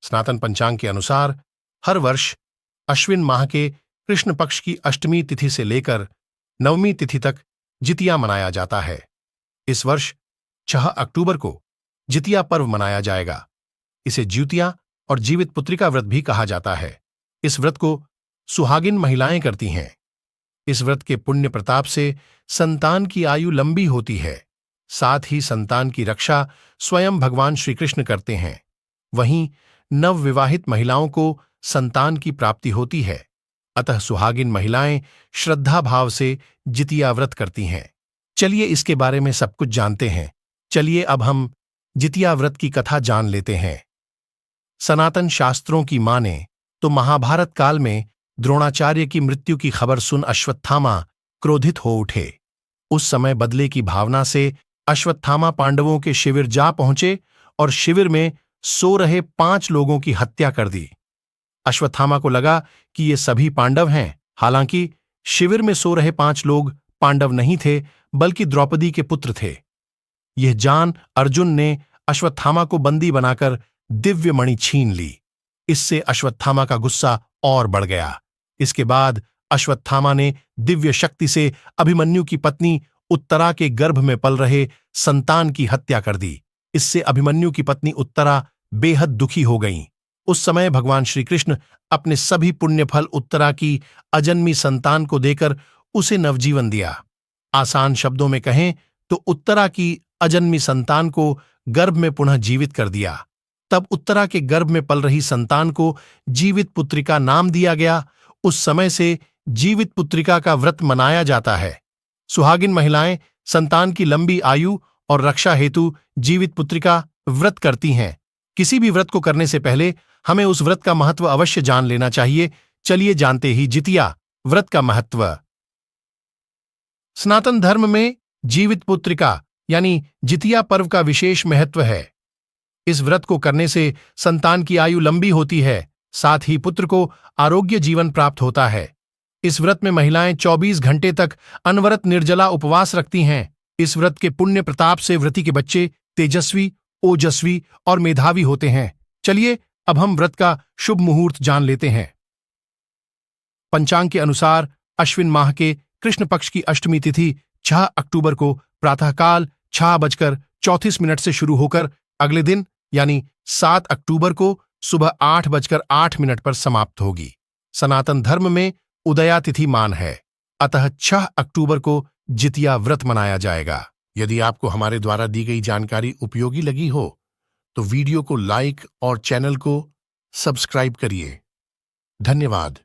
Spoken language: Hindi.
सनातन पंचांग के अनुसार हर वर्ष अश्विन माह के कृष्ण पक्ष की अष्टमी तिथि से लेकर नवमी तिथि तक जितिया मनाया जाता है। इस वर्ष 6 अक्टूबर को जितिया पर्व मनाया जाएगा। इसे ज्यूतिया और जीवित पुत्रिका व्रत भी कहा जाता है। इस व्रत को सुहागिन महिलाएं करती हैं। इस व्रत के पुण्य प्रताप से संतान की आयु लंबी होती है। साथ ही संतान की रक्षा स्वयं भगवान श्री कृष्ण करते हैं। वहीं नवविवाहित महिलाओं को संतान की प्राप्ति होती है। अतः सुहागिन महिलाएं श्रद्धा भाव से जितिया व्रत करती हैं। चलिए इसके बारे में सब कुछ जानते हैं। चलिए अब हम जितिया व्रत की कथा जान लेते हैं। सनातन शास्त्रों की माने तो महाभारत काल में द्रोणाचार्य की मृत्यु की खबर सुन अश्वत्थामा क्रोधित हो उठे। उस समय बदले की भावना से अश्वत्थामा पांडवों के शिविर जा पहुंचे और शिविर में सो रहे 5 लोगों की हत्या कर दी। अश्वत्थामा को लगा कि ये सभी पांडव हैं। हालांकि शिविर में सो रहे 5 लोग पांडव नहीं थे, बल्कि द्रौपदी के पुत्र थे। यह जान अर्जुन ने अश्वत्थामा को बंदी बनाकर दिव्य मणि छीन ली। इससे अश्वत्थामा का गुस्सा और बढ़ गया। इसके बाद अश्वत्थामा ने दिव्य शक्ति से अभिमन्यु की पत्नी उत्तरा के गर्भ में पल रहे संतान की हत्या कर दी। इससे अभिमन्यु की पत्नी उत्तरा बेहद दुखी हो गईं। उस समय भगवान श्री कृष्ण अपने सभी पुण्यफल उत्तरा की अजन्मी संतान को देकर उसे नवजीवन दिया। आसान शब्दों में कहें तो उत्तरा की अजन्मी संतान को गर्भ में पुनः जीवित कर दिया। तब उत्तरा के गर्भ में पल रही संतान को जीवित पुत्रिका नाम दिया गया। उस समय से जीवित पुत्रिका का व्रत मनाया जाता है। सुहागिन महिलाएं संतान की लंबी आयु और रक्षा हेतु जीवित पुत्रिका व्रत करती हैं। किसी भी व्रत को करने से पहले हमें उस व्रत का महत्व अवश्य जान लेना चाहिए। चलिए जानते ही जितिया व्रत का महत्व। सनातन धर्म में जीवित पुत्रिका यानी जितिया पर्व का विशेष महत्व है। इस व्रत को करने से संतान की आयु लंबी होती है। साथ ही पुत्र को आरोग्य जीवन प्राप्त होता है। इस व्रत में महिलाएं 24 घंटे तक अनवरत निर्जला उपवास रखती हैं। इस व्रत के पुण्य प्रताप से व्रती के बच्चे तेजस्वी, ओजस्वी और मेधावी होते हैं। चलिए अब हम व्रत का शुभ मुहूर्त जान लेते हैं। पंचांग के अनुसार अश्विन माह के कृष्ण पक्ष की अष्टमी तिथि 6 अक्टूबर को प्रातःकाल 6:34 से शुरू होकर अगले दिन यानी 7 अक्टूबर को सुबह 8:08 पर समाप्त होगी। सनातन धर्म में उदया तिथि मान है। अतः 6 अक्टूबर को जितिया व्रत मनाया जाएगा। यदि आपको हमारे द्वारा दी गई जानकारी उपयोगी लगी हो तो वीडियो को लाइक और चैनल को सब्सक्राइब करिए। धन्यवाद।